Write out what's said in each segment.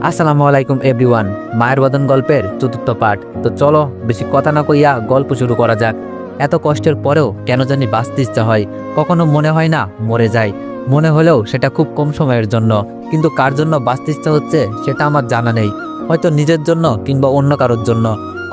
আসসালামু আলাইকুম এভরিওয়ান। মায়ের বদন গল্পের চতুর্থ পার্ট। তো চলো বেশি কথা না কইয়া গল্প শুরু করা যাক। এত কষ্টের পরেও কেন জানি বাঁচতে ইচ্ছা হয়। কখনো মনে হয় না মরে যায়, মনে হলেও সেটা খুব কম সময়ের জন্য। কিন্তু কার জন্য বাঁচতে ইচ্ছা হচ্ছে সেটা আমার জানা নেই। হয়তো নিজের জন্য কিংবা অন্য কারোর জন্য।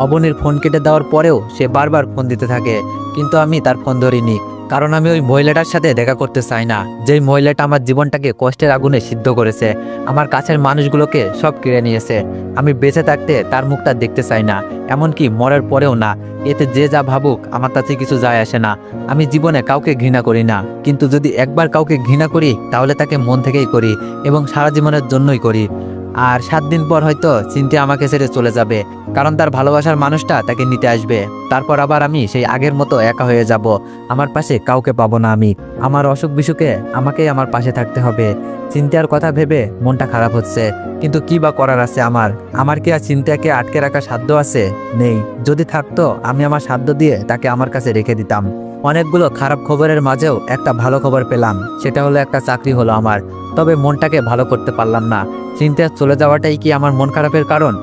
অবনীর ফোন কেটে দেওয়ার পরেও সে বারবার ফোন দিতে থাকে, কিন্তু আমি তার ফোন ধরিনি। কারণ আমি ওই মহিলাটার সাথে দেখা করতে চাই না, যেই মহিলাটা আমার জীবনটাকে কষ্টের আগুনে সিদ্ধ করেছে, আমার কাছের মানুষগুলোকে সব কেড়ে নিয়েছে। আমি বেঁচে থাকতে তার মুখটা দেখতে চাই না, এমনকি মরার পরেও না। এতে যে যা ভাবুক আমার তাতে কিছু যায় আসে না। আমি জীবনে কাউকে ঘৃণা করি না, কিন্তু যদি একবার কাউকে ঘৃণা করি তাহলে তাকে মন থেকেই করি এবং সারা জীবনের জন্যই করি। আর 7 দিন পর হয়তো চিন্তা আমাকে ছেড়ে চলে যাবে, কারণ তার ভালোবাসার মানুষটা তাকে নিতে আসবে। তারপর আবার আমি সেই আগের মতো একা হয়ে যাব। আমার পাশে কাউকে পাবো না আমি। আমার অসুখ বিসুখে আমাকেই আমার পাশে থাকতে হবে। চিন্তার কথা ভেবে মনটা খারাপ হচ্ছে, কিন্তু কি বা করার আছে আমার কি আর চিন্তাকে আটকে রাখার সাধ্য আছে? নেই। যদি থাকতো আমি আমার সাধ্য দিয়ে তাকে আমার কাছে রেখে দিতাম। অনেকগুলো খারাপ খবরের মাঝেও একটা ভালো খবর পেলাম, সেটা হলো একটা চাকরি হলো আমার। তবে মনটাকে ভালো করতে পারলাম না। চিন্তা চলে যাওয়াটাই কি আমার মন খারাপের কারণ?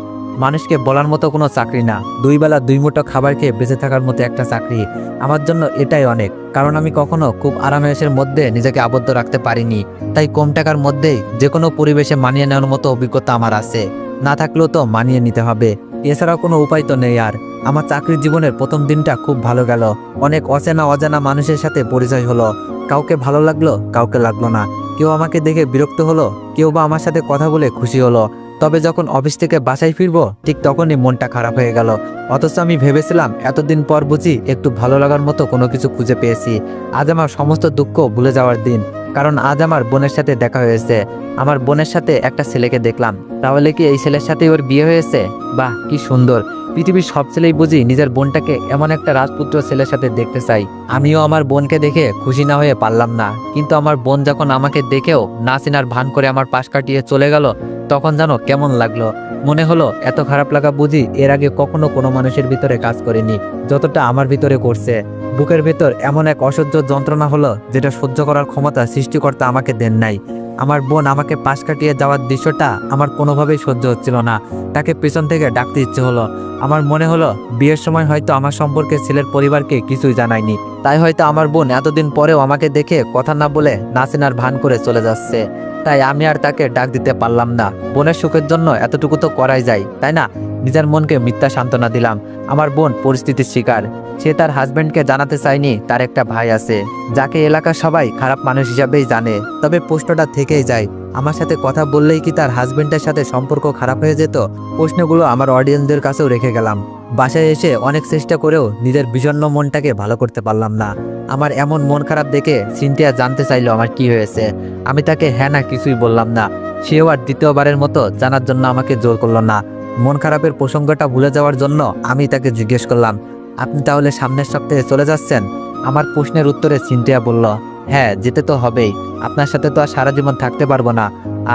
মানুষকে বলার মতো কোনো চাকরি না, 2 বেলা 2 মুঠো খাবার খেয়ে বেঁচে থাকার মতো একটা চাকরি আমার জন্য এটাই অনেক। কারণ আমি কখনো খুব আরামের মধ্যে নিজেকে আবদ্ধ রাখতে পারিনি। তাই কম টাকার মধ্যেই যে কোনো পরিবেশে মানিয়ে নেওয়ার মতো অভিজ্ঞতা আমার আছে। না থাকলেও তো মানিয়ে নিতে হবে, এছাড়া কোনো উপায় তো নেই আর। আমার চাকরির জীবনের প্রথম দিনটা খুব ভালো গেল। অনেক অচেনা অজানা মানুষের সাথে পরিচয় হলো। কাউকে ভালো লাগলো, কাউকে লাগলো না। কেউ আমাকে দেখে বিরক্ত হলো, কেউ বা আমার সাথে কথা বলে খুশি হলো। তবে যখন অফিস থেকে বাসায় ফিরবো ঠিক তখনই মনটা খারাপ হয়ে গেল। অথচ আমি ভেবেছিলাম এতদিন পর বুঝি একটু ভালো লাগার মতো কোনো কিছু খুঁজে পেয়েছি। আজ আমার সমস্ত দুঃখ ভুলে যাওয়ার দিন, কারণ আজ আমার বোনের সাথে দেখা হয়েছে। আমার বোনের সাথে একটা ছেলেকে দেখলাম। তাহলে কি এই ছেলের সাথে ওর বিয়ে হয়েছে? বাহ, কি সুন্দর! পৃথিবীর সব ছেলেই বুঝি নিজের বোনটাকে এমন একটা রাজপুত্র ছেলের সাথে দেখতে চাই। আমিও আমার বোনকে দেখে খুশি না হয়ে পারলাম না, কিন্তু আমার বোন যখন আমাকে দেখেও না চেনার ভান করে আমার পাশ কাটিয়ে চলে গেল, তখন জানো কেমন লাগলো? মনে হলো এত খারাপ লাগা বুঝি এর আগে কখনো কোনো মানুষের ভিতরে কাজ করেনি, যতটা আমার ভিতরে করছে। বুকের ভেতর এমন এক অসহ্য যন্ত্রণা হলো, যেটা সহ্য করার ক্ষমতা সৃষ্টিকর্তা আমাকে দেন নাই। আমার বোন আমাকে পাশ কাটিয়ে যাওয়ার দৃশ্যটা আমার কোনোভাবেই সহ্য হচ্ছিল না। তাকে পেছন থেকে ডাকতে ইচ্ছে হলো। আমার মনে হলো বিয়ের সময় হয়তো আমার সম্পর্কে ছেলের পরিবারকে কিছুই জানায়নি, তাই হয়তো আমার বোন এতদিন পরেও আমাকে দেখে কথা না বলে না চেনার ভান করে চলে যাচ্ছে। তাই আমি আর তাকে ডাক দিতে পারলাম না। বোনের সুখের জন্য এতটুকু তো করাই যায়, তাই না? নিজের মনকে মিথ্যা সান্ত্বনা দিলাম। আমার বোন পরিস্থিতির শিকার। সে তার হাজবেন্ডকে জানাতে চায়নি তার একটা ভাই আছে, যাকে এলাকার সবাই খারাপ মানুষ হিসাবেই জানে। তবে প্রশ্নটা থেকেই যায়, আমার সাথে কথা বললেই কি তার হাজবেন্ডের সাথে সম্পর্ক খারাপ হয়ে যেত? প্রশ্নগুলো আমার অডিয়েন্সদের কাছেও রেখে গেলাম। বাসায় এসে অনেক চেষ্টা করেও নিজের বিষণ্ণ মনটাকে ভালো করতে পারলাম না। আমার এমন মন খারাপ দেখে সিনথিয়া জানতে চাইলো আমার কি হয়েছে। আমি তাকে হ্যাঁ না কিছুই বললাম না। সেও আর দ্বিতীয়বারের মতো জানার জন্য আমাকে জোর করলো না। মন খারাপের প্রসঙ্গটা ভুলে যাওয়ার জন্য আমি তাকে জিজ্ঞেস করলাম, আপনি তাহলে সামনের সপ্তাহে চলে যাচ্ছেন? আমার প্রশ্নের উত্তরে সিনথিয়া বলল, হ্যাঁ, যেতে তো হবেই। আপনার সাথে তো আর সারা জীবন থাকতে পারবো না।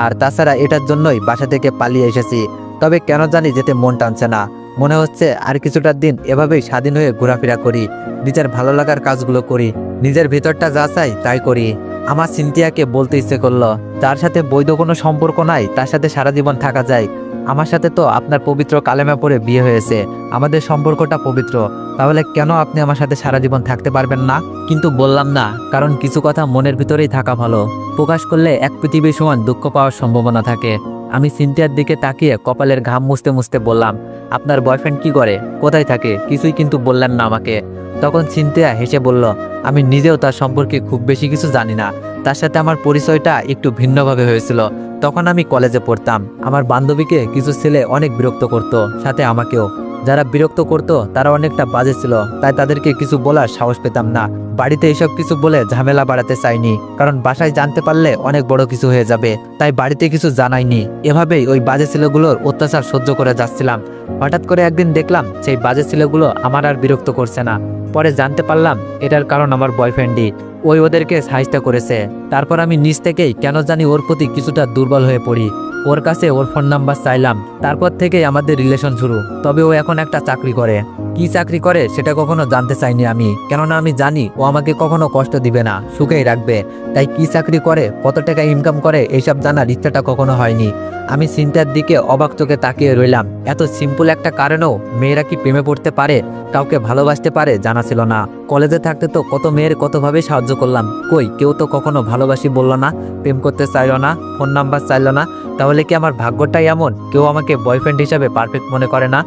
আর তাছাড়া এটার জন্যই বাসা থেকে পালিয়ে এসেছি। তবে কেন জানি যেতে মন টানছে না। মনে হচ্ছে আর কিছুটা দিন এভাবেই স্বাধীন হয়ে ঘোরাফেরা করি, নিজের ভালো লাগার কাজগুলো করি, নিজের ভেতরটা যা চাই তাই করি। আমার সিনথিয়াকে বলতে ইচ্ছে করলো, যার সাথে বৈধ কোনো সম্পর্ক নাই তার সাথে সারা জীবন থাকা যায়। আমার সাথে তো আপনার পবিত্র কালেমা পড়ে বিয়ে হয়েছে, আমাদের সম্পর্কটা পবিত্র। তাহলে কেন আপনি আমার সাথে সারা জীবন থাকতে পারবেন না? কিন্তু বললাম না, কারণ কিছু কথা মনের ভিতরেই থাকা ভালো। প্রকাশ করলে এক পৃথিবীর সমান দুঃখ পাওয়ার সম্ভাবনা থাকে। আমি সিনথিয়ার দিকে তাকিয়ে কপালের ঘাম মুছতে মুছতে বললাম, আপনার বয়ফ্রেন্ড কি করে, কোথায় থাকে? কিছুই কিন্তু বললেন না আমাকে। তখন সিনথিয়া হেসে বলল, আমি নিজেও তার সম্পর্কে খুব বেশি কিছু জানি না। তার সাথে আমার পরিচয়টা একটু ভিন্নভাবে হয়েছিল। তখন আমি কলেজে পড়তাম। আমার বান্ধবীকে কিছু ছেলে অনেক বিরক্ত করত, সাথে আমাকেও। যারা বিরক্ত করত তারা অনেকটা বাজে ছিল, তাই তাদেরকে কিছু বলার সাহস পেতাম না। বাড়িতে এইসব কিছু বলে ঝামেলা বাড়াতে চাইনি, কারণ বাসায় জানতে পারলে অনেক বড় কিছু হয়ে যাবে। তাই বাড়িতে কিছু জানাইনি। এভাবেই ওই বাজে ছেলেগুলোর অত্যাচার সহ্য করে যাচ্ছিলাম। হঠাৎ করে একদিন দেখলাম সেই বাজে ছেলেগুলো আমার আর বিরক্ত করছে না। পরে জানতে পারলাম এটার কারণ আমার বয়ফ্রেন্ডই। ওই ওদেরকে সাহায্য করেছে। তারপর আমি নিজ থেকেই কেন জানি ওর প্রতি কিছুটা দুর্বল হয়ে পড়ি। ওর কাছে ওর ফোন নাম্বার চাইলাম। তারপর থেকেই আমাদের রিলেশন শুরু। তবে ও এখন একটা চাকরি করে। কি চাকরি করে সেটা কখনো জানতে চাইনি আমি, কেননা আমি জানি ও আমাকে কখনো কষ্ট দিবে না, সুখেই রাখবে। তাই কি চাকরি করে, কত টাকা ইনকাম করে, এইসব জানার ইচ্ছাটা কখনো হয়নি। আমি সিনটার দিকে অবাক চোখে তাকিয়ে রইলাম। এত সিম্পল একটা কারণেও মেয়েরা কি প্রেমে পড়তে পারে, কাউকে ভালোবাসতে পারে, জানা ছিল না। কলেজে থাকতে তো কত মেয়ের কতভাবে সাহায্য করলাম, কই কেউ তো কখনো ভালোবাসি বললো না, প্রেম করতে চাইলো না, ফোন নাম্বার চাইলো না। তাহলে কি আমার ভাগ্যটাই এমন, কেউ আমাকে বয়ফ্রেন্ড হিসাবে পারফেক্ট মনে করে না?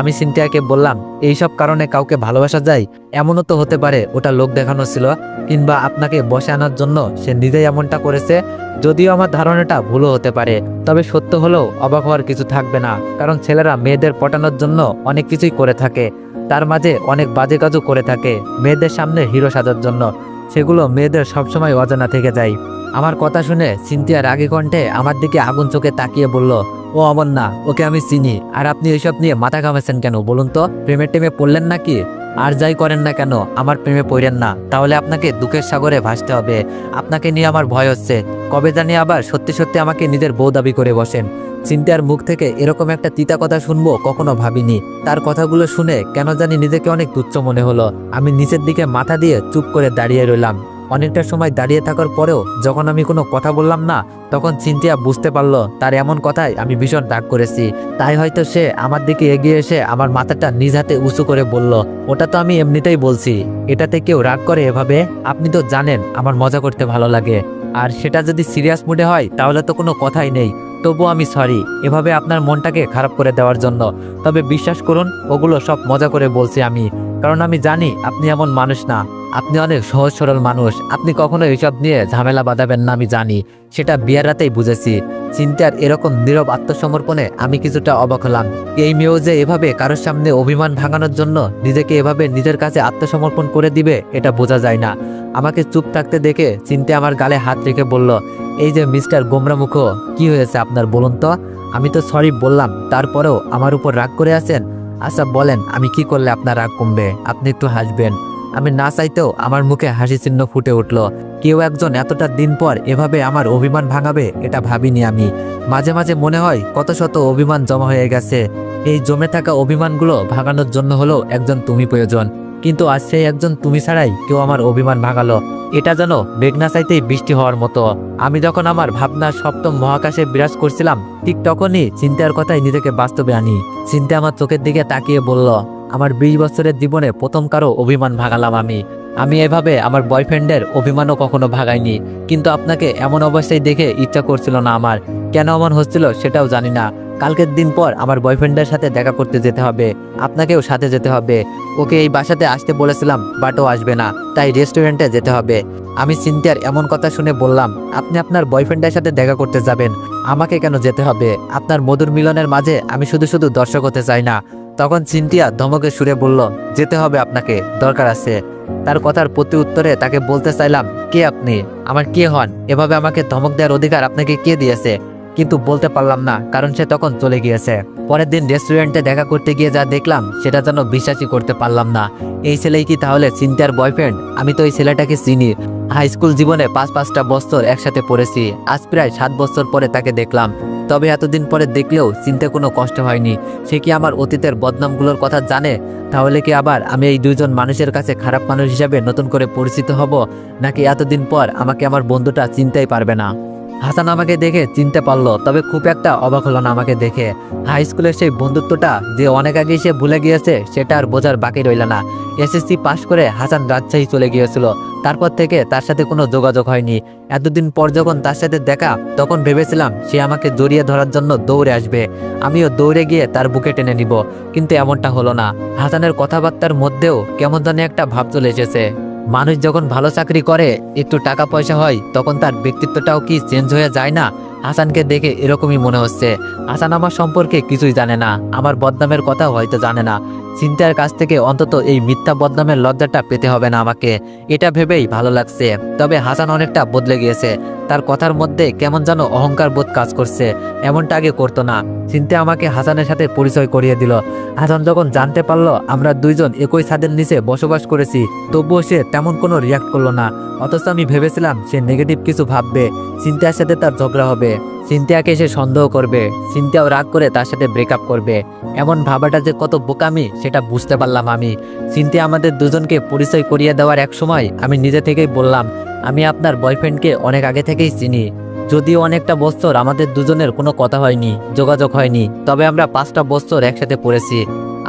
আমি সিনথিয়াকে বললাম, এইসব কারণে কাউকে ভালোবাসা যায়? এমনও তো হতে পারে ওটা লোক দেখানো ছিল, কিংবা আপনাকে বসে আনার জন্য সে নিজেই এমনটা করেছে। যদিও আমার ধারণাটা ভুলও হতে পারে, তবে সত্য হলেও অবাক হওয়ার কিছু থাকবে না, কারণ ছেলেরা মেয়েদের পটানোর জন্য অনেক কিছুই করে থাকে, তার মাঝে অনেক বাজে কাজও করে থাকে মেয়েদের সামনে হিরো সাজার জন্য। সেগুলো মেয়েদের সবসময় অজানা থেকে যায়। আমার কথা শুনে সিনথিয়া রাগী কণ্ঠে আমার দিকে আগুন চোখে তাকিয়ে বলল, ও অমন না, ওকে আমি চিনি। আর আপনি এইসব নিয়ে মাথা ঘামাচ্ছেন কেন বলুন তো? প্রেমে টেমে পড়লেন নাকি? আর যাই করেন না কেন আমার প্রেমে পড়েন না, তাহলে আপনাকে দুঃখের সাগরে ভাসতে হবে। আপনাকে নিয়ে আমার ভয় হচ্ছে, কবে জানি আবার সত্যি সত্যি আমাকে নিজের বউ দাবি করে বসেন। সিনথিয়ার মুখ থেকে এরকম একটা তিতা কথা শুনবো কখনো ভাবিনি। তার কথাগুলো শুনে কেন জানি নিজেকে অনেক তুচ্ছ মনে হলো। আমি নিচের দিকে মাথা দিয়ে চুপ করে দাঁড়িয়ে রইলাম। অনেকটা সময় দাঁড়িয়ে থাকার পরেও যখন আমি কোনো কথা বললাম না, তখন সিনথিয়া বুঝতে পারলো তার এমন কথায় আমি ভীষণ রাগ করেছি। তাই হয়তো সে আমার দিকে এগিয়ে এসে আমার মাথাটা নিজ হাতে উঁচু করে বলল, ওটা তো আমি এমনিতেই বলছি, এটাতে কেউ রাগ করে এভাবে? আপনি তো জানেন আমার মজা করতে ভালো লাগে, আর সেটা যদি সিরিয়াস মুডে হয় তাহলে তো কোনো কথাই নেই। তবু আমি সরি এভাবে আপনার মনটাকে খারাপ করে দেওয়ার জন্য। তবে বিশ্বাস করুন, ওগুলো সব মজা করে বলছি আমি, কারণ আমি জানি আপনি এমন মানুষ না, আপনি অনেক সহজ সরল মানুষ। আপনি কখনো এইসব নিয়ে ঝামেলা বাঁধাবেন না, আমি জানি, সেটা বিয়ের রাতেই বুঝেছি। চিন্তার এরকম নীরব আত্মসমর্পণে আমি কিছুটা অবাক হলাম। এই মেয়েও যে এভাবে কারোর সামনে অভিমান ভাঙানোর জন্য নিজেকে এভাবে নিজের কাছে আত্মসমর্পণ করে দিবে, এটা বোঝা যায় না। আমাকে চুপ থাকতে দেখে চিন্তা আমার গালে হাত রেখে বলল, এই যে মিস্টার গোমরামুখ, কি হয়েছে আপনার বলুন তো? আমি তো সরি বললাম, তারপরেও আমার উপর রাগ করে আছেন। আচ্ছা বলেন, আমি কি করলে আপনার রাগ কমবে? আপনি একটু হাসবেন। আমি না চাইতেও আমার মুখে হাসি চিহ্ন ফুটে উঠল। কেউ একজন এতটা দিন পর এভাবে আমার অভিমান ভাঙাবে, এটা ভাবিনি আমি। মাঝে মাঝে মনে হয় কত শত অভিমান জমা হয়ে গেছে, এই জমে থাকা অভিমানগুলো ভাঙানোর জন্য হলো একজন তুমি প্রয়োজন। কিন্তু আজ সেই একজন তুমি ছাড়াই কেউ আমার অভিমান ভাঙালো। এটা যেন মেঘনা চাইতেই বৃষ্টি হওয়ার মতো। আমি যখন আমার ভাবনার সপ্তম মহাকাশে বিরাজ করছিলাম, ঠিক তখনই চিন্তার কথাই নিজেকে বাস্তবে আনি। চিন্তা আমার চোখের দিকে তাকিয়ে বলল, আমার 20 বছরের জীবনে প্রথম কারো অভিমান ভাঙালাম আমি এভাবে আমার বয়ফ্রেন্ডের অভিমানও কখনো ভাগাইনি। কিন্তু আপনাকে এমন অবস্থায় দেখে ইচ্ছা করছিল না আমার। কেন এমন হচ্ছিল সেটাও জানি না। কালকের দিন পর আমার বয়ফ্রেন্ডের সাথে দেখা করতে যেতে হবে, আপনাকেও সাথে যেতে হবে। ওকে এই বাসাতে আসতে বলেছিলাম, বাট ও আসবে না, তাই রেস্টুরেন্টে যেতে হবে। আমি সিনথিয়ার এমন কথা শুনে বললাম, আপনি আপনার বয়ফ্রেন্ডের সাথে দেখা করতে যাবেন, আমাকে কেন যেতে হবে? আপনার মধুর মিলনের মাঝে আমি শুধু শুধু দর্শক হতে চাই না। তখন সিনথিয়া ধমকে সুরে বলল, যেতে হবে আপনাকে, দরকার আছে। তার কথার প্রতি উত্তরে তাকে বলতে চাইলাম, কে আপনি? আমার কে হন? এভাবে আমাকে ধমক দেওয়ার অধিকার আপনাকে কে দিয়েছে? কিন্তু বলতে পারলাম না, কারণ সে তখন চলে গিয়েছে। পরের দিন রেস্টুরেন্টে দেখা করতে গিয়ে যা দেখলাম সেটা যেন বিশ্বাসই করতে পারলাম না। এই ছেলেই কি তাহলে চিন্তার বয়ফ্রেন্ড? আমি তো এই ছেলেটাকে চিনি, হাই স্কুল জীবনে 5-5টা বছর একসাথে পড়েছি। আজ প্রায় 7 বছর পরে তাকে দেখলাম। তবে এতদিন পরে দেখলেও চিনতে কোনো কষ্ট হয়নি। সে কি আমার অতীতের বদনামগুলোর কথা জানে? তাহলে কি আবার আমি এই দুইজন মানুষের কাছে খারাপ মানুষ হিসাবে নতুন করে পরিচিত হব, নাকি এতদিন পর আমাকে আমার বন্ধুটা চিনতেই পারবে না? হাসান আমাকে দেখে চিনতে পারলো, তবে খুব একটা অবাক হলো না আমাকে দেখে। হাই স্কুলের সেই বন্ধুত্বটা যে অনেক আগেই সে ভুলে গিয়েছে, সেটা আর বোঝার বাকি রইল না। এসএসসি পাশ করে হাসান রাজশাহী চলে গিয়েছিল। তারপর থেকে তার সাথে কোনো যোগাযোগ হয়নি। এতদিন পর যখন তার সাথে দেখা, তখন ভেবেছিলাম সে আমাকে জড়িয়ে ধরার জন্য দৌড়ে আসবে, আমিও দৌড়ে গিয়ে তার বুকে টেনে নিব। কিন্তু এমনটা হলো না। হাসানের কথাবার্তার মধ্যেও কেমন জানি একটা ভাব চলে এসেছে। মানুষ যখন ভালো চাকরি করে, একটু টাকা পয়সা হয়, তখন তার ব্যক্তিত্বটাও কি চেঞ্জ হয়ে যায় না? হাসানকে দেখে এরকমই মনে হচ্ছে। হাসান আমার সম্পর্কে কিছুই জানে না, আমার বদনামের কথাও হয়তো জানে না। চিন্তার কাছ থেকে অন্তত এই মিথ্যা বদনামের লজ্জাটা পেতে হবে না আমাকে, এটা ভেবেই ভালো লাগছে। তবে হাসান অনেকটা বদলে গিয়েছে, তার কথার মধ্যে কেমন যেন অহংকার বোধ কাজ করছে, এমনটা আগে করতো না। চিন্তা আমাকে হাসানের সাথে পরিচয় করিয়ে দিল। হাসান যখন জানতে পারলো আমরা দুইজন একই ছাদের নিচে বসবাস করেছি, তবুও সে তেমন কোনো রিয়াক্ট করলো না। অথচ আমি ভেবেছিলাম সে নেগেটিভ কিছু ভাববে, চিন্তার সাথে তার ঝগড়া হবে। সিনথিয়াকে সে সন্দেহ করবে, সিনথিয়াও রাগ করে তার সাথে ব্রেকআপ করবে। এমন ভাবাটা যে কত বোকামি সেটা বুঝতে পারলাম আমি। সিনথিয়া আমাদের দুজনকে পরিচয় করিয়ে দেওয়ার এক সময় আমি নিজে থেকেই বললাম, আমি আপনার বয়ফ্রেন্ডকে অনেক আগে থেকেই চিনি। যদিও অনেকটা বছর আমাদের দুজনের কোনো কথা হয়নি, যোগাযোগ হয়নি, তবে আমরা 5টা বছর একসাথে পড়েছি।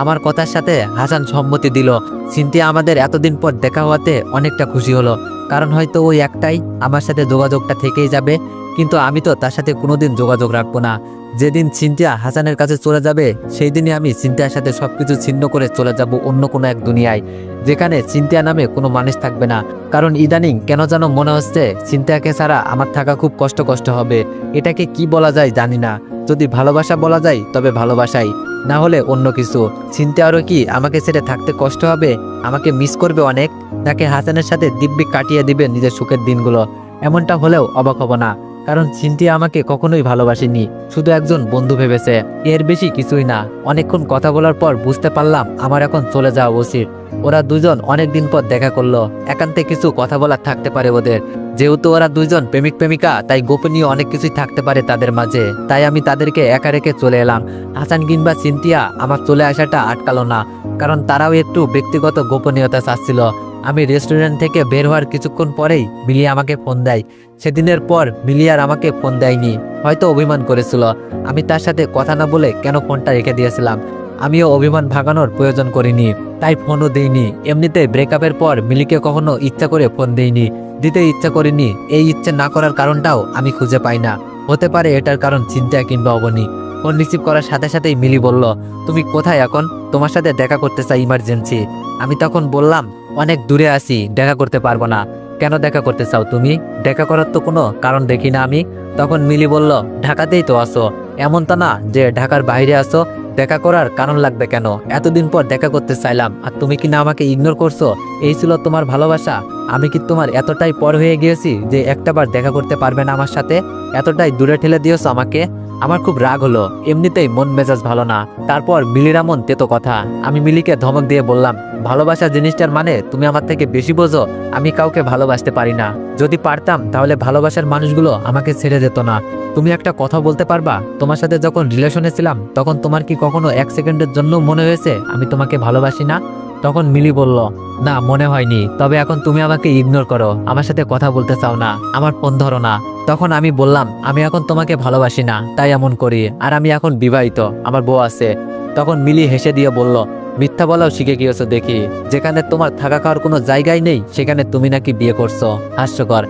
আমার কথার সাথে হাসান সম্মতি দিল। সিনথিয়া আমাদের এতদিন পর দেখা হওয়াতে অনেকটা খুশি হলো, কারণ হয়তো ওই একটাই, আমার সাথে যোগাযোগটা থেকেই যাবে। কিন্তু আমি তো তার সাথে কোনোদিন যোগাযোগ রাখবো না। যেদিন সিনথিয়া হাসানের কাছে চলে যাবে সেই দিনই আমি সিনথিয়ার সাথে সবকিছু ছিন্ন করে চলে যাব অন্য কোনো এক দুনিয়ায়, যেখানে সিনথিয়া নামে কোনো মানুষ থাকবে না। কারণ ইদানিং কেন যেন মনে হচ্ছে সিনথিয়াকে ছাড়া আমার থাকা খুব কষ্ট হবে। এটাকে কি বলা যায় জানি না। যদি ভালোবাসা বলা যায় তবে ভালোবাসাই, না হলে অন্য কিছু। সিনথিয়ারও কি আমাকে ছেড়ে থাকতে কষ্ট হবে, আমাকে মিস করবে অনেক, নাকি হাসানের সাথে দিব্যি কাটিয়ে দিবে নিজের সুখের দিনগুলো? এমনটা হলেও অবাক হব না, কারণ সিনথিয়া আমাকে কখনোই ভালোবাসেনি, শুধু একজন বন্ধু ভেবেছে, এর বেশি কিছুই না। অনেকক্ষণ কথা বলার পর বুঝতে পারলাম আমার এখন চলে যাওয়া উচিত। ওরা দুজন অনেকদিন পর দেখা করলো, একান্তে কিছু কথা বলার থাকতে পারে ওদের। যেহেতু ওরা দুজন প্রেমিক প্রেমিকা, তাই গোপনীয় অনেক কিছুই থাকতে পারে তাদের মাঝে। তাই আমি তাদেরকে একা রেখে চলে এলাম। হাসান কিংবা সিনথিয়া আমার চলে আসাটা আটকালো না, কারণ তারাও একটু ব্যক্তিগত গোপনীয়তা চাচ্ছিল। আমি রেস্টুরেন্ট থেকে বের হওয়ার কিছুক্ষণ পরেই মিলিয়া আমাকে ফোন দেয়। সেদিনের পর মিলিয়ার আমাকে ফোন দেয়নি, হয়তো অভিমান করেছিল। আমি তার সাথে কথা না বলে কেন ফোনটা রেখে দিয়েছিলাম। আমিও অভিমান ভাগানোর প্রয়োজন করিনি, তাই ফোনও দেইনি। এমনিতে ব্রেকআপের পর মিলিকে কখনো ইচ্ছা করে ফোন দেইনি, দিতে ইচ্ছা করিনি। এই ইচ্ছে না করার কারণটাও আমি খুঁজে পাই না। হতে পারে এটার কারণ চিন্তা কিংবা অবনী। ফোন রিসিভ করার সাথে সাথেই মিলি বলল, তুমি কোথায় এখন? তোমার সাথে দেখা করতে চাই, ইমার্জেন্সি। আমি তখন বললাম, অনেক দূরে আছি, দেখা করতে পারবো না। কেন দেখা করতে চাও তুমি? দেখা করার তো কোনো কারণ দেখি না আমি। তখন মিলি বলল, ঢাকাতেই তো আসো, এমন তো না যে ঢাকার বাইরে আসো, দেখা করার কারণ লাগবে কেন? এতদিন পর দেখা করতে চাইলাম আর তুমি কি না আমাকে ইগনোর করছো? এই ছিল তোমার ভালোবাসা? আমি কি তোমার এতটাই পর হয়ে গিয়েছি যে একটাবার দেখা করতে পারবে না আমার সাথে? এতটাই দূরে ঠেলে দিয়েছো আমাকে? আমার খুব রাগ হলো, এমনিতেই মন মেজাজ ভালো না। তারপর মিলির এমন তেতো কথা। আমি মিলিকে ধমক দিয়ে বললাম, ভালোবাসা জিনিসটার মানে তুমি আমার থেকে বেশি বোঝো। আমি কাউকে ভালোবাসতে পারি না। যদি পারতাম তাহলে ভালোবাসার মানুষগুলো আমাকে ছেড়ে যেত না। তুমি একটা কথা বলতে পারবা, তোমার সাথে যখন রিলেশনে ছিলাম তখন তোমার কি কখনো 1 সেকেন্ডের জন্য মনে হয়েছে আমি তোমাকে ভালোবাসি না? তখন মিলি বলল, না মনে হয়নি, তবে এখন তুমি আমাকে ইগনোর করো, আমার সাথে কথা বলতে চাও না, আমার ফোন ধরো না। তখন আমি বললাম, আমি এখন তোমাকে ভালোবাসি না, তাই এমন করি, আর আমি এখন বিবাহিত, আমার বউ আছে। তখন মিলি হেসে দিয়ে বলল, মিথ্যা বলাও শিখে গিয়েছো দেখি, যেখানে তোমার থাকা খাওয়ার কোনো জায়গায় নেই সেখানে তুমি নাকি বিয়ে করছো, হাস্যকর।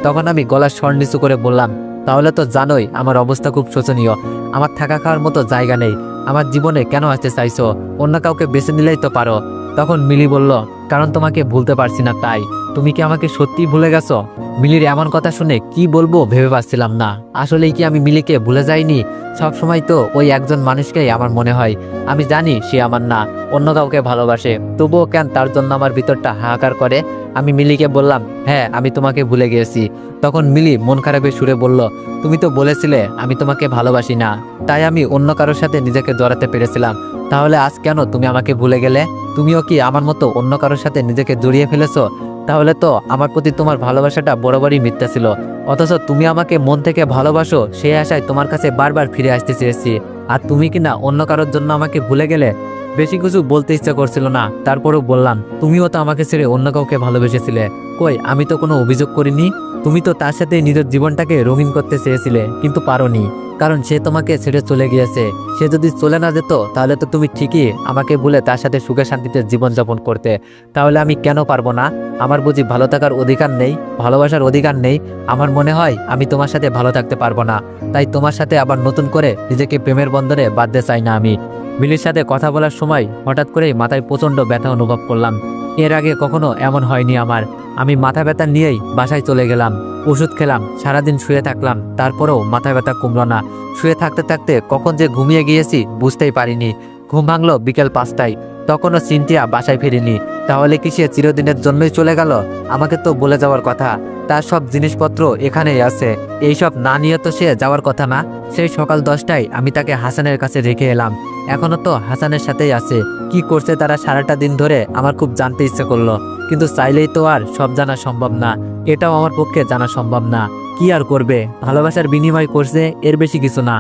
তখন আমি গলার স্বর নিচু করে বললাম, তাহলে তো জানোই আমার অবস্থা খুব শোচনীয়, আমার থাকা খাওয়ার মতো জায়গা নেই, আমার জীবনে কেন আসতে চাইছো? অন্য কাউকে বেছে নিলেই তো পারো। তখন মিলি বলল, কারণ তোমাকে ভুলতে পারছি না তাই। তুমি কি আমাকে সত্যিই ভুলে গেছো? মিলির এমন কথা শুনে কি বলবো ভেবে পাচ্ছিলাম না। আসলেই কি আমি মিলিকে ভুলে যাইনি? সব সময় তো ওই একজন মানুষকেই আমার মনে হয়। আমি জানি সে আমার না, অন্য কাউকে ভালোবাসে, তবুও কেন তার জন্য আমার ভিতরটা হাহাকার করে। আমি মিলিকে বললাম, হ্যাঁ আমি তোমাকে ভুলে গিয়েছি। তখন মিলি মন খারাপের সুরে বলল, তুমি তো বলেছিলে আমি তোমাকে ভালোবাসি না, তাই আমি অন্য কারোর সাথে নিজেকে জড়াতে পেরেছিলাম। তাহলে আজ কেন তুমি আমাকে ভুলে গেলে? তুমিও কি আমার মতো অন্য কারোর সাথে নিজেকে জড়িয়ে ফেলেছো? তাহলে তো আমার প্রতি তোমার ভালোবাসাটা বরাবরই মিথ্যা ছিল, অথচ তুমি আমাকে মন থেকে ভালোবাসো, সেই আশায় তোমার কাছে বারবার ফিরে আসতে চেয়েছি। আর তুমি কিনা অন্য কারোর জন্য আমাকে ভুলে গেলে। বেশি কিছু বলতে ইচ্ছা করছিল না, তারপরেও বললাম, তুমিও তো আমাকে ছেড়ে অন্য কাউকে ভালোবেসেছিলে। কই, আমি তো কোনো অভিযোগ করিনি। তুমি তো তার সাথে নিজের জীবনটাকে রঙিন করতে চেয়েছিলে, কিন্তু পারোনি, কারণ সে তোমাকে ছেড়ে চলে গিয়েছে। সে যদি চলে না যেত তাহলে তো তুমি ঠিকই আমাকে ভুলে তার সাথে সুখে শান্তিতে জীবনযাপন করতে। তাহলে আমি কেন পারবো না? আমার বুঝি ভালো থাকার অধিকার নেই, ভালোবাসার অধিকার নেই? আমার মনে হয় আমি তোমার সাথে ভালো থাকতে পারবো না, তাই তোমার সাথে আবার নতুন করে নিজেকে প্রেমের বন্ধনে বাঁধতে চাই না আমি। মিলির সাথে কথা বলার সময় হঠাৎ করেই মাথায় প্রচণ্ড ব্যথা অনুভব করলাম। এর আগে কখনো এমন হয়নি আমার। আমি মাথা ব্যথা নিয়েই বাসায় চলে গেলাম, ওষুধ খেলাম, সারাদিন শুয়ে থাকলাম, তারপরেও মাথা ব্যথা কমলো না। শুয়ে থাকতে থাকতে কখন যে ঘুমিয়ে গিয়েছি বুঝতেই পারিনি। ঘুম ভাঙলো বিকেল 5টায়, তখনও সিনথিয়া বাসায় ফিরিনি। তাহলে কি সে চিরদিনের জন্যই চলে গেল? আমাকে তো বলে যাওয়ার কথা, তার সব জিনিসপত্র এখানেই আছে, এইসব না নিয়ে তো সে যাওয়ার কথা না। সেই সকাল 10টায় আমি তাকে হাসানের কাছে রেখে এলাম, এখনো তো হাসানের সাথেই আছে। কি করছে তারা সারাটা দিন ধরে আমার খুব জানতে ইচ্ছে করলো, কিন্তু চাইলেই তো আর সব জানা সম্ভব না, এটাও আমার পক্ষে জানা সম্ভব না। কি কি আর করবে, ভালোবাসার বিনিময় করছে, এর বেশি কিছু না।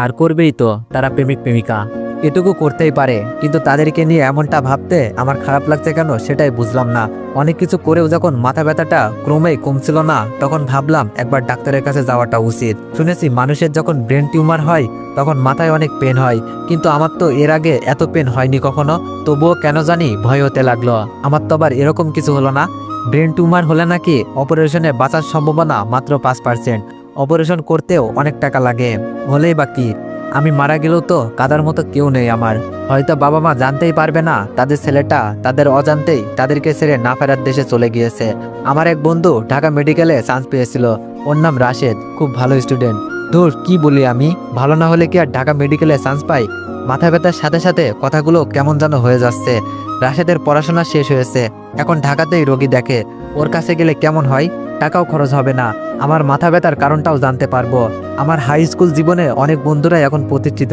আর করবেই তো, তারা প্রেমিক প্রেমিকা, এটুকু করতেই পারে। কিন্তু তাদেরকে নিয়ে এমনটা ভাবতে আমার খারাপ লাগছে কেন সেটাই বুঝলাম না। অনেক কিছু করেও যখন মাথা ব্যথাটা ক্রমেই কমছিল না, তখন ভাবলাম একবার ডাক্তারের কাছে যাওয়াটা উচিত। শুনেছি মানুষের যখন ব্রেন টিউমার হয় তখন মাথায় অনেক পেন হয়, কিন্তু আমার তো এর আগে এত পেন হয়নি কখনো। তবুও কেন জানি ভয় হতে লাগলো। আমার তো আবার এরকম কিছু হলো না? ব্রেন টিউমার হলে নাকি অপারেশনে বাঁচার সম্ভাবনা মাত্র 5%। অপারেশন করতেও অনেক টাকা লাগে। হলেই বা কি, আমি মারা গেলেও তো কাদার মতো কেউ নেই আমার। হয়তো বাবা মা জানতেই পারবে না তাদের ছেলেটা তাদের অজান্তেই তাদেরকে ছেড়ে না ফেরার দেশে চলে গিয়েছে। আমার এক বন্ধু ঢাকা মেডিকেলে চান্স পেয়েছিল, ওর নাম রাশেদ, খুব ভালো স্টুডেন্ট। ধুর, কি বলি আমি, ভালো না হলে কি আর ঢাকা মেডিকেলে চান্স পাই? মাথা ব্যথার সাথে সাথে কথাগুলো কেমন যেন হয়ে যাচ্ছে। রাশেদের পড়াশোনা শেষ হয়েছে, এখন ঢাকাতেই রোগী দেখে। ওর কাছে গেলে কেমন হয়, টাকাও খরচ হবে না, আমার মাথা ব্যথার কারণটাও জানতে পারবো। আমার হাই স্কুল জীবনে অনেক বন্ধুরাই এখন প্রতিষ্ঠিত,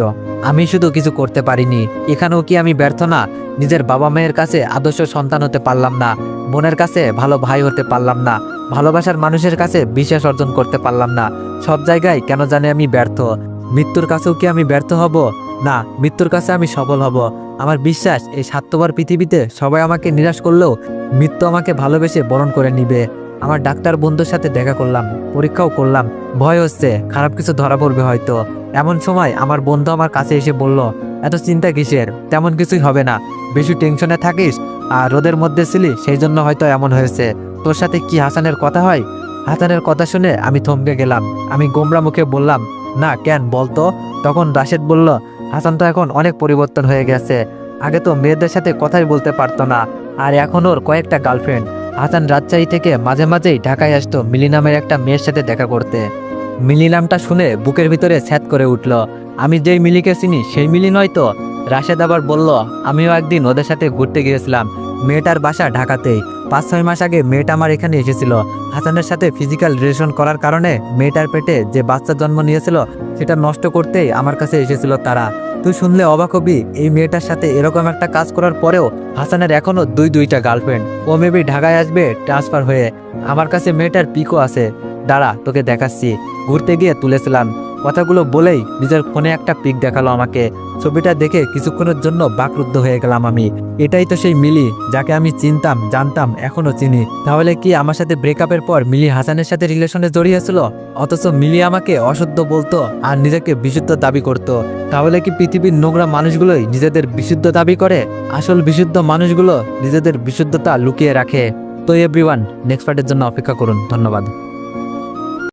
আমি শুধু কিছু করতে পারিনি। এখানেও কি আমি ব্যর্থ না? নিজের বাবা মায়ের কাছে আদর্শ সন্তান হতে পারলাম না, বোনের কাছে ভালো ভাই হতে পারলাম না, ভালোবাসার মানুষের কাছে বিশ্বাস অর্জন করতে পারলাম না। সব জায়গায় কেন জানি আমি ব্যর্থ। মৃত্যুর কাছেও কি আমি ব্যর্থ হব? না, মৃত্যুর কাছে আমি সফল হব। আমার বিশ্বাস এই স্বার্থপর পৃথিবীতে সবাই আমাকে নিরাশ করলেও মৃত্যু আমাকে ভালোবেসে বরণ করে নিবে। আমার ডাক্তার বন্ধুর সাথে দেখা করলাম, পরীক্ষাও করলাম, ভয় হচ্ছে খারাপ কিছু ধরা পড়বে হয়তো। এমন সময় আমার বন্ধু আমার কাছে এসে বলল, এত চিন্তা কিসের, তেমন কিছুই হবে না, বেশি টেনশনে থাকিস, আর রোদের মধ্যে ছিলি সেই জন্য হয়তো এমন হয়েছে। তোর সাথে কি হাসানের কথা হয়? হাসানের কথা শুনে আমি থমকে গেলাম। আমি গোমরা মুখে বললাম, না, কেন বলতো? তখন রাশেদ বলল, হাসান তো এখন অনেক পরিবর্তন হয়ে গেছে। আগে তো মেয়েদের সাথে কথাই বলতে পারতো না, আর এখন ওর কয়েকটা গার্লফ্রেন্ড। হাসান রাজশাহী থেকে মাঝে মাঝেই ঢাকায় আসতো মিলি নামের একটা মেয়ের সাথে দেখা করতে। মিলি নামটা শুনে বুকের ভিতরে ছ্যাদ করে উঠল। আমি যেই মিলিকে চিনি সেই মিলি নয় তো? রাশেদ আবার বলল, আমিও একদিন ওদের সাথে ঘুরতে গিয়েছিলাম, মেয়েটার বাসা ঢাকাতেই। 5-6 মাস আগে মেয়েটা আমার এখানে এসেছিল। হাসানের সাথে ফিজিক্যাল রিলেশন করার কারণে মেয়েটার পেটে যে বাচ্চা জন্ম নিয়েছিল সেটা নষ্ট করতেই আমার কাছে এসেছিল তারা। তুই শুনলে অবাক হবি, এই মেয়েটার সাথে এরকম একটা কাজ করার পরেও হাসানের এখনো দুইটা গার্লফ্রেন্ড। ও মেবি ঢাকায় আসবে ট্রান্সফার হয়ে। আমার কাছে মেয়েটার পিকও আছে, দাঁড়া তোকে দেখাচ্ছি। ঘুরতে গিয়ে তুলেছিলাম। কথাগুলো বলেই নিজের ফোনে একটা পিক দেখালো আমাকে। ছবিটা দেখে কিছুক্ষণের জন্য বাকরুদ্ধ হয়ে গেলাম আমি। এটাই তো সেই মিলি যাকে আমি চিনতাম, জানতাম, এখনো চিনি। তাহলে কি আমার সাথে ব্রেকআপের পর মিলি হাসানের সাথে রিলেশনে জড়িয়েছিল? অথচ মিলি আমাকে অশুদ্ধ বলতো আর নিজেকে বিশুদ্ধ দাবি করত। তাহলে কি পৃথিবীর নোংরা মানুষগুলোই নিজেদের বিশুদ্ধ দাবি করে? আসল বিশুদ্ধ মানুষগুলো নিজেদের বিশুদ্ধতা লুকিয়ে রাখে। তো এভরিওয়ান, নেক্সট পার্টের জন্য অপেক্ষা করুন। ধন্যবাদ।